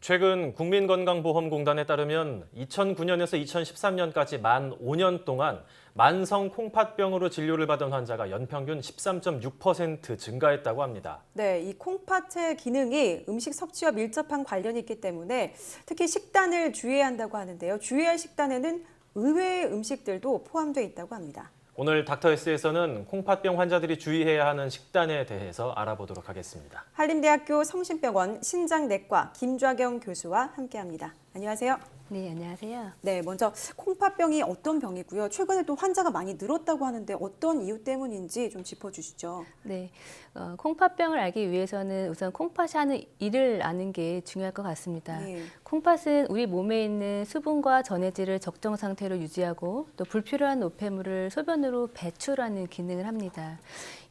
최근 국민건강보험공단에 따르면 2009년에서 2013년까지 만 5년 동안 만성 콩팥병으로 진료를 받은 환자가 연평균 13.6% 증가했다고 합니다. 네, 이 콩팥의 기능이 음식 섭취와 밀접한 관련이 있기 때문에 특히 식단을 주의해야 한다고 하는데요. 주의할 식단에는 의외의 음식들도 포함되어 있다고 합니다. 오늘 닥터S에서는 콩팥병 환자들이 주의해야 하는 식단에 대해서 알아보도록 하겠습니다. 한림대학교 성심병원 신장내과 김좌경 교수와 함께합니다. 안녕하세요. 네, 안녕하세요. 네, 먼저 콩팥병이 어떤 병이고요. 최근에 또 환자가 많이 늘었다고 하는데 어떤 이유 때문인지 좀 짚어주시죠. 네, 콩팥병을 알기 위해서는 우선 콩팥이 하는 일을 아는 게 중요할 것 같습니다. 예. 콩팥은 우리 몸에 있는 수분과 전해질을 적정 상태로 유지하고 또 불필요한 노폐물을 소변으로 배출하는 기능을 합니다.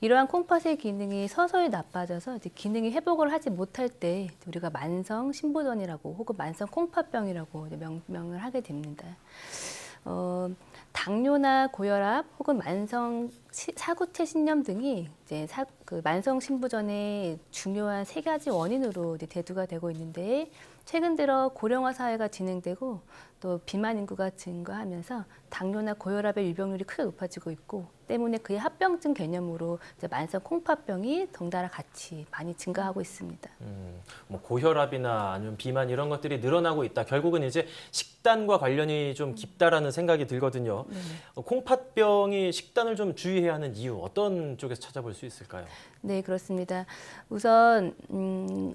이러한 콩팥의 기능이 서서히 나빠져서 이제 기능이 회복을 하지 못할 때 우리가 만성 신부전이라고 혹은 만성 콩팥병이라고 명명을 하게 됩니다. 당뇨나 고혈압 혹은 만성 사구체 신염 등이 이제 만성 신부전의 중요한 세 가지 원인으로 이제 대두가 되고 있는데 최근 들어 고령화 사회가 진행되고 또 비만 인구가 증가하면서 당뇨나 고혈압의 유병률이 크게 높아지고 있고 때문에 그의 합병증 개념으로 이제 만성 콩팥병이 덩달아 같이 많이 증가하고 있습니다. 뭐 고혈압이나 아니면 비만 이런 것들이 늘어나고 있다. 결국은 이제 식단과 관련이 좀 깊다라는 생각이 들거든요. 콩팥병이 식단을 좀 주의해야 하는 이유 어떤 쪽에서 찾아볼 수 있을까요? 네, 그렇습니다. 우선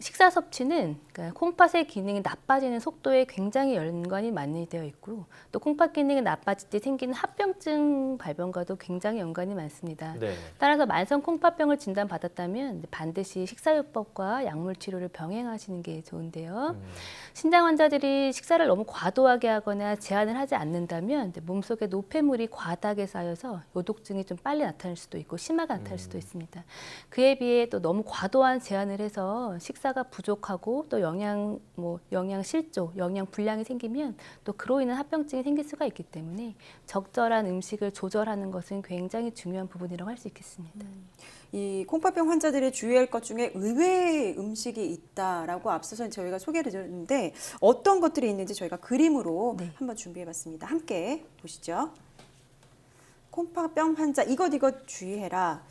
식사 섭취는 그러니까 콩팥의 기능이 나빠지는 속도에 굉장히 연관이 많이 되어 있고 또 콩팥 기능이 나빠질 때 생기는 합병증 발병과도 굉장히 연관이 많습니다. 네. 따라서 만성 콩팥병을 진단받았다면 반드시 식사요법과 약물 치료를 병행하시는 게 좋은데요. 신장 환자들이 식사를 너무 과도하게 하거나 제한을 하지 않는다면 몸속에 노폐물이 과다하게 쌓여서 요독증이 좀 빨리 나타날 수도 있고 심하게 나타날 수도 있습니다. 그에 비해 또 너무 과도한 제한을 해서 식사가 부족하고 또 영양 실조, 영양 불량이 생기면 또 그로 인한 합병증이 생길 수가 있기 때문에 적절한 음식을 조절하는 것은 굉장히 중요한 부분이라고 할 수 있겠습니다. 이 콩팥병 환자들이 주의할 것 중에 의외의 음식이 있다라고 앞서서 저희가 소개를 드렸는데 어떤 것들이 있는지 저희가 그림으로 네. 한번 준비해봤습니다. 함께 보시죠. 콩팥병 환자 이것 주의해라.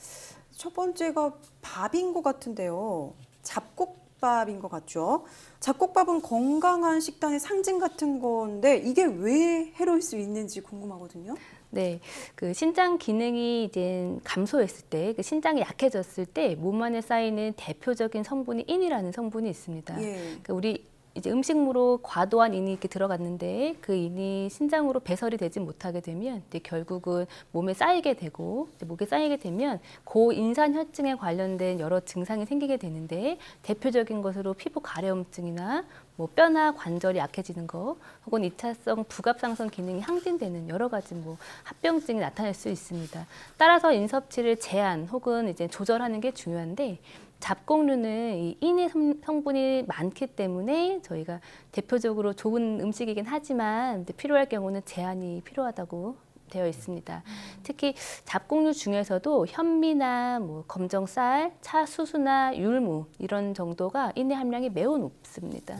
첫 번째가 밥인 것 같은데요. 잡곡밥인 것 같죠. 잡곡밥은 건강한 식단의 상징 같은 건데 이게 왜 해로울 수 있는지 궁금하거든요. 네, 그 신장 기능이 이제 감소했을 때, 그 신장이 약해졌을 때 몸 안에 쌓이는 대표적인 성분이 인이라는 성분이 있습니다. 예. 그러니까 우리 이제 음식물로 과도한 인이 이렇게 들어갔는데 그 인이 신장으로 배설이 되지 못하게 되면 이제 결국은 몸에 쌓이게 되고 이제 목에 쌓이게 되면 고인산혈증에 관련된 여러 증상이 생기게 되는데 대표적인 것으로 피부 가려움증이나 뭐 뼈나 관절이 약해지는 거 혹은 이차성 부갑상선 기능이 항진되는 여러 가지 뭐 합병증이 나타날 수 있습니다. 따라서 인섭치를 제한 혹은 이제 조절하는 게 중요한데 잡곡류는 이 인의 성분이 많기 때문에 저희가 대표적으로 좋은 음식이긴 하지만 필요할 경우는 제한이 필요하다고 되어 있습니다. 특히 잡곡류 중에서도 현미나 뭐 검정쌀, 차수수나 율무 이런 정도가 인의 함량이 매우 높습니다.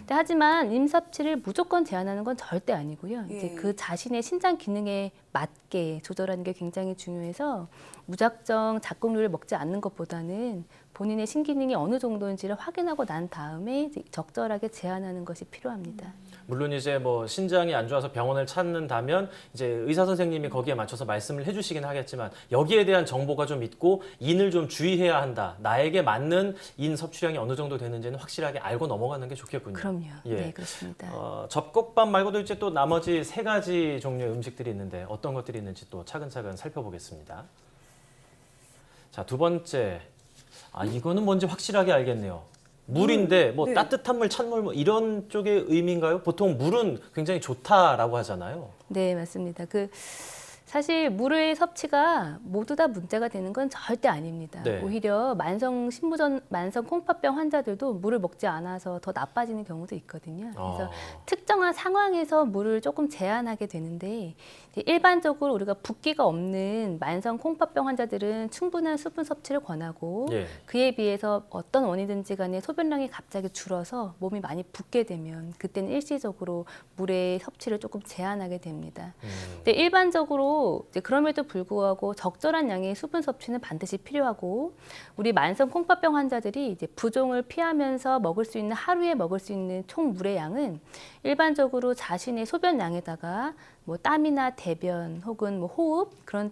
하지만 임섭치를 무조건 제한하는 건 절대 아니고요. 예. 이제 그 자신의 신장 기능에 맞게 조절하는 게 굉장히 중요해서 무작정 잡곡류를 먹지 않는 것보다는 본인의 신기능이 어느 정도인지를 확인하고 난 다음에 이제 적절하게 제한하는 것이 필요합니다. 물론 이제 뭐 신장이 안 좋아서 병원을 찾는다면 이제 의사 선생님이 거기에 맞춰서 말씀을 해주시긴 하겠지만 여기에 대한 정보가 좀 있고 인을 좀 주의해야 한다. 나에게 맞는 인 섭취량이 어느 정도 되는지는 확실하게 알고 넘어가는 게 좋겠군요. 그럼요. 예. 네, 그렇습니다. 잡곡밥 말고도 이제 또 나머지 세 가지 종류의 음식들이 있는데 어떤 것들이 있는지 또 차근차근 살펴보겠습니다. 자, 두 번째. 이거는 뭔지 확실하게 알겠네요. 물인데 뭐 네. 따뜻한 물, 찬물 뭐 이런 쪽의 의미인가요? 보통 물은 굉장히 좋다라고 하잖아요. 네, 맞습니다. 사실 물의 섭취가 모두 다 문제가 되는 건 절대 아닙니다. 네. 오히려 만성 콩팥병 환자들도 물을 먹지 않아서 더 나빠지는 경우도 있거든요. 그래서 특정한 상황에서 물을 조금 제한하게 되는데 이제 일반적으로 우리가 붓기가 없는 만성 콩팥병 환자들은 충분한 수분 섭취를 권하고 예. 그에 비해서 어떤 원인든지 간에 소변량이 갑자기 줄어서 몸이 많이 붓게 되면 그때는 일시적으로 물의 섭취를 조금 제한하게 됩니다. 근데 일반적으로 이제 그럼에도 불구하고 적절한 양의 수분 섭취는 반드시 필요하고 우리 만성 콩팥병 환자들이 이제 부종을 피하면서 하루에 먹을 수 있는 총 물의 양은 일반적으로 자신의 소변량에다가 뭐 땀이나 대변 혹은 뭐 호흡 그런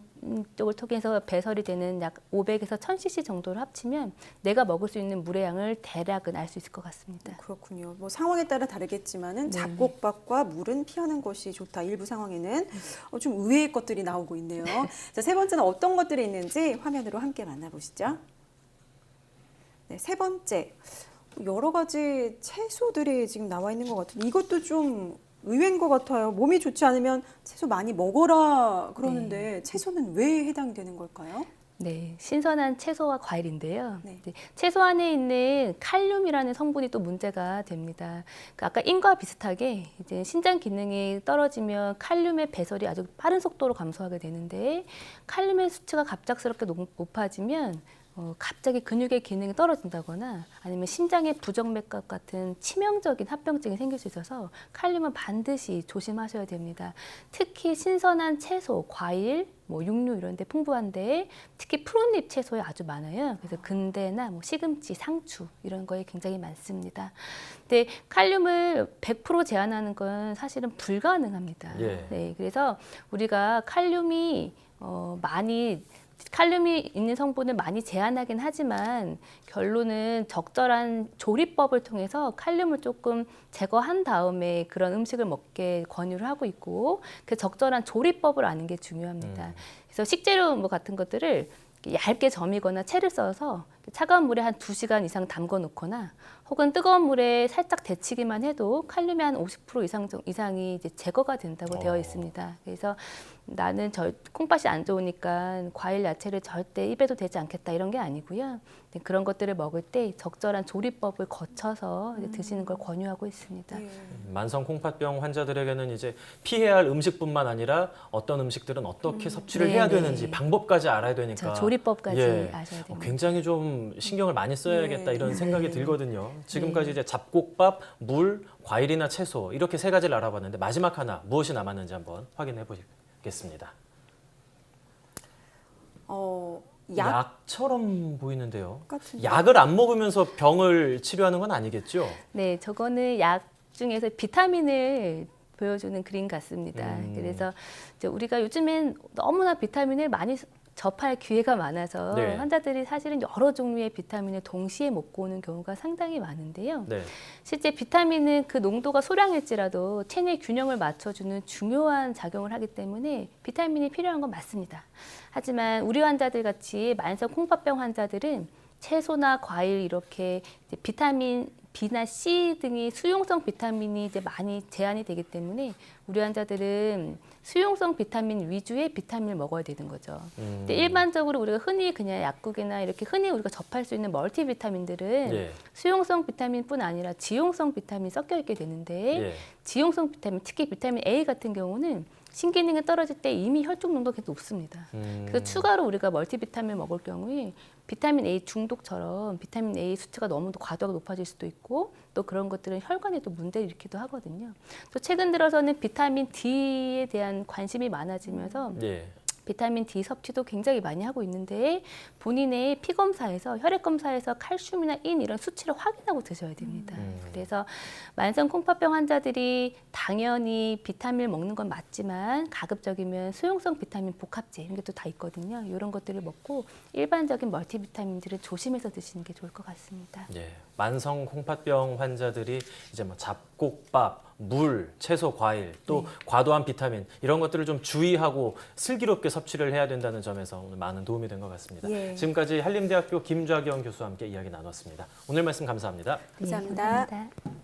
쪽을 통해서 배설이 되는 약 500에서 1000cc 정도를 합치면 내가 먹을 수 있는 물의 양을 대략은 알 수 있을 것 같습니다. 그렇군요. 뭐 상황에 따라 다르겠지만은 잡곡밥과 물은 피하는 것이 좋다. 일부 상황에는 좀 의외의 것들이 나오고 있네요. 자, 세 번째는 어떤 것들이 있는지 화면으로 함께 만나보시죠. 네, 세 번째. 여러 가지 채소들이 지금 나와 있는 것 같은데 이것도 좀 의외인 것 같아요. 몸이 좋지 않으면 채소 많이 먹어라 그러는데 채소는 왜 해당이 되는 걸까요? 네, 신선한 채소와 과일인데요. 네. 이제 채소 안에 있는 칼륨이라는 성분이 또 문제가 됩니다. 그러니까 아까 인과 비슷하게 이제 신장 기능이 떨어지면 칼륨의 배설이 아주 빠른 속도로 감소하게 되는데 칼륨의 수치가 갑작스럽게 높아지면 갑자기 근육의 기능이 떨어진다거나 아니면 심장의 부정맥박 같은 치명적인 합병증이 생길 수 있어서 칼륨은 반드시 조심하셔야 됩니다. 특히 신선한 채소, 과일, 뭐 육류 이런 데 풍부한데 특히 푸른잎 채소에 아주 많아요. 그래서 근대나 뭐 시금치, 상추 이런 거에 굉장히 많습니다. 근데 칼륨을 100% 제한하는 건 사실은 불가능합니다. 예. 네, 그래서 우리가 칼륨이 있는 성분을 많이 제한하긴 하지만 결론은 적절한 조리법을 통해서 칼륨을 조금 제거한 다음에 그런 음식을 먹게 권유를 하고 있고 그 적절한 조리법을 아는 게 중요합니다. 그래서 식재료 뭐 같은 것들을 얇게 점이거나 채를 썰어서 차가운 물에 한 2시간 이상 담궈 놓거나 혹은 뜨거운 물에 살짝 데치기만 해도 칼륨의 한 50% 이상이 이제 제거가 된다고 되어 있습니다. 그래서 나는 콩팥이 안 좋으니까 과일, 야채를 절대 입에도 되지 않겠다 이런 게 아니고요. 그런 것들을 먹을 때 적절한 조리법을 거쳐서 이제 드시는 걸 권유하고 있습니다. 만성 콩팥병 환자들에게는 이제 피해야 할 음식뿐만 아니라 어떤 음식들은 어떻게 섭취를 해야 되는지 방법까지 알아야 되니까 조리법까지 아셔야 됩니다. 굉장히 좀 신경을 많이 써야겠다 이런 생각이 들거든요. 지금까지 이제 잡곡밥, 물, 과일이나 채소 이렇게 세 가지를 알아봤는데 마지막 하나 무엇이 남았는지 한번 확인해 보겠습니다. 약처럼 보이는데요. 같은데. 약을 안 먹으면서 병을 치료하는 건 아니겠죠? 네, 저거는 약 중에서 비타민을 보여주는 그림 같습니다. 그래서 이제 우리가 요즘엔 너무나 비타민을 많이 접할 기회가 많아서 네. 환자들이 사실은 여러 종류의 비타민을 동시에 먹고 오는 경우가 상당히 많은데요. 네. 실제 비타민은 그 농도가 소량일지라도 체내 균형을 맞춰주는 중요한 작용을 하기 때문에 비타민이 필요한 건 맞습니다. 하지만 우리 환자들 같이 만성 콩팥병 환자들은 채소나 과일 이렇게 이제 비타민 B나 C 등이 수용성 비타민이 이제 많이 제한이 되기 때문에 우리 환자들은 수용성 비타민 위주의 비타민을 먹어야 되는 거죠. 근데 일반적으로 우리가 흔히 그냥 약국이나 이렇게 흔히 우리가 접할 수 있는 멀티비타민들은 예. 수용성 비타민뿐 아니라 지용성 비타민이 섞여 있게 되는데 예. 지용성 비타민, 특히 비타민 A 같은 경우는 신기능이 떨어질 때 이미 혈중 농도가 계속 높습니다. 그래서 추가로 우리가 멀티비타민을 먹을 경우에 비타민 A 중독처럼 비타민 A 수치가 너무 과도하게 높아질 수도 있고 또 그런 것들은 혈관에 또 문제를 일으키기도 하거든요. 또 최근 들어서는 비타민 D에 대한 관심이 많아지면서 예. 비타민 D 섭취도 굉장히 많이 하고 있는데 본인의 피 검사에서 혈액 검사에서 칼슘이나 인 이런 수치를 확인하고 드셔야 됩니다. 그래서 만성 콩팥병 환자들이 당연히 비타민을 먹는 건 맞지만 가급적이면 수용성 비타민 복합제 이런 게 또 다 있거든요. 이런 것들을 먹고 일반적인 멀티비타민들은 조심해서 드시는 게 좋을 것 같습니다. 예, 만성 콩팥병 환자들이 이제 뭐 잡곡밥, 물, 채소, 과일, 또 과도한 비타민 이런 것들을 좀 주의하고 슬기롭게 섭취를 해야 된다는 점에서 오늘 많은 도움이 된 것 같습니다. 예. 지금까지 한림대학교 김좌경 교수와 함께 이야기 나눴습니다. 오늘 말씀 감사합니다. 네, 감사합니다. 감사합니다.